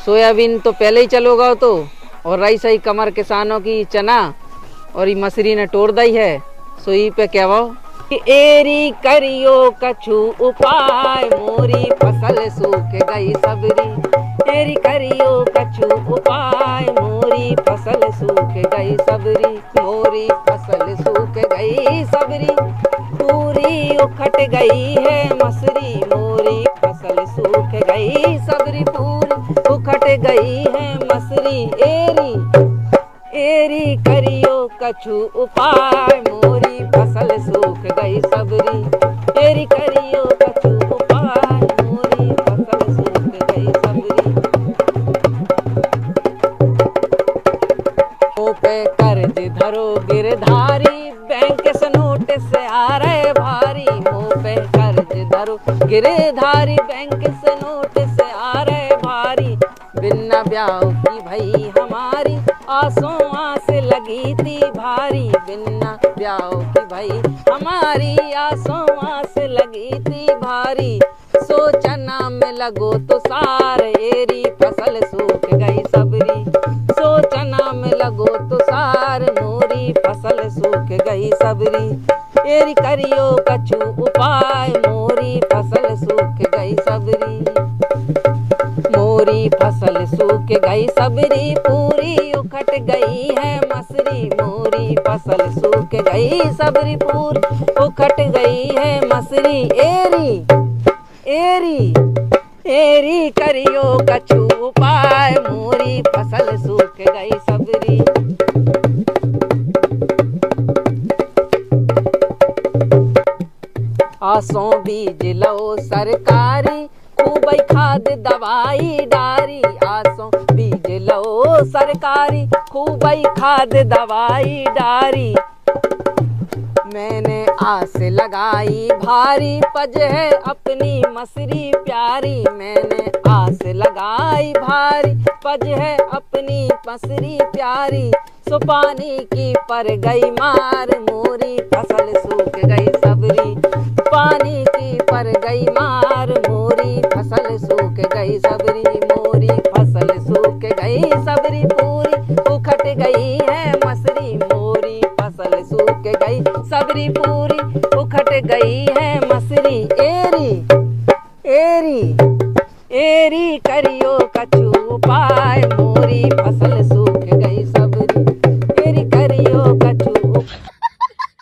Soybean तो पहले ही चलोगा तो, और रही सही कमर किसानों की चना, और ये मसरी ने तोड़ दी है। सोई पे क्या वो एरी करियो कछु उपाय, मोरी फसल सूख गई सबरी। एरी करियो कछु उपाय, मोरी फसल सूख गई सबरी। मोरी फसल सूख गई सबरी, पूरी उखट गई है मसरी। मोरी फसल सूख गई सबरी, पूरी उखट गई है मसरी। एरी करियो कछु उपाय, मोरी फसल सूख गई सबरी। एरी करियो कछु उपाय, मोरी फसल सूख गई सबरी। मुँह पे कर्ज धरो गिरधारी, बैंक से नोटिस आ रहे भारी। मुँह पे कर्ज धरो गिरधारी, बैंक से नोटिस आ रहे भारी। बिना ब्याह की भई हमारी, आसों आस लगी थी भारी। बिना ब्याह की भई हमारी, आसों आस लगी थी भारी। सोचना में लगो तो सार, एरी फसल सूख गई सबरी। सोचना में लगो तो सार, मोरी फसल सूख गई सबरी। एरी करियो कछु उपाय, मोरी फसल सूख गई सबरी। मोरी फसल सूख गई सबरी, पूरी उखट गई है मसरी। मोरी फसल सूख गई सबरी, पूरी उखट गई है मसरी। एरी करियो कछु उपाय, मोरी फसल सूख गई सबरी। आसों बीज लो सरकारी, खूब खाद दवाई डारी। आसों बीज लो सरकारी, खूब खाद दवाई डारी। मैंने आस लगाई भारी, पज है अपनी मसरी प्यारी। मैंने आस लगाई भारी, पज है अपनी मसरी प्यारी। सो पानी की पर गई मार, मोरी फसल सूख गई सबरी। पानी की पर गई मार, मोरी फसल सूख गई सबरी। मोरी फसल सूख गई सबरी, पूरी उखट गई है मसरी। मोरी फसल सूख गई सबरी, पूरी उखट गई है मसरी। एरी करियो कछु उपाय, मोरी फसल सूख गई सबरी। एरी करियो कछु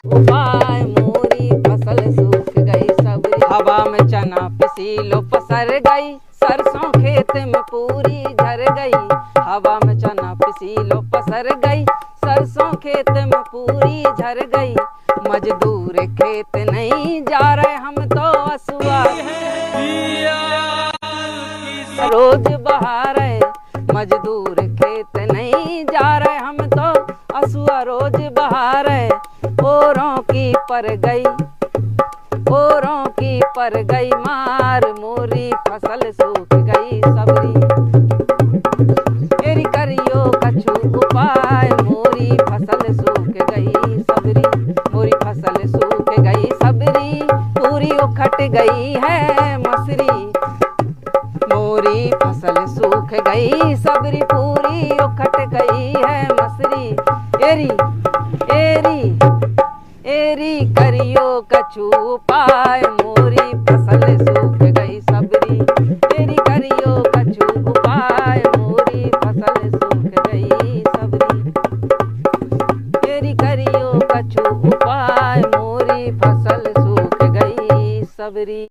उपाय, मोरी फसल सूख गई सबरी। हवा में चना पिसी लो पसर गई, सरसों खेत में पूरी झर गई। हवा में चना पिसी लो पसर गई, सरसों खेत में पूरी झर गई। मजदूर खेत नहीं जा रहे हम तो असुआ रोज बहा रहे। मजदूर खेत नहीं जा रहे हम तो असुआ रोज बहा रहे। औरों की पर गई, औरों की पर गई मार, मोरी फसल सूख गई सबरी। एरी करियो कछु उपाय, मोरी फसल सूख गई सबरी। मोरी फसल सूख गई सबरी, पूरी उखट गई है मसरी। मोरी फसल सूख गई सबरी, पूरी उखट गई है मसरी। एरी करियो कछु उपाय, मोरी फसल सूख गई सबरी। एरी करियो कछु उपाय, मोरी फसल सूख गई सबरी। एरी करियो कछु उपाय, मोरी फसल सूख गई सबरी।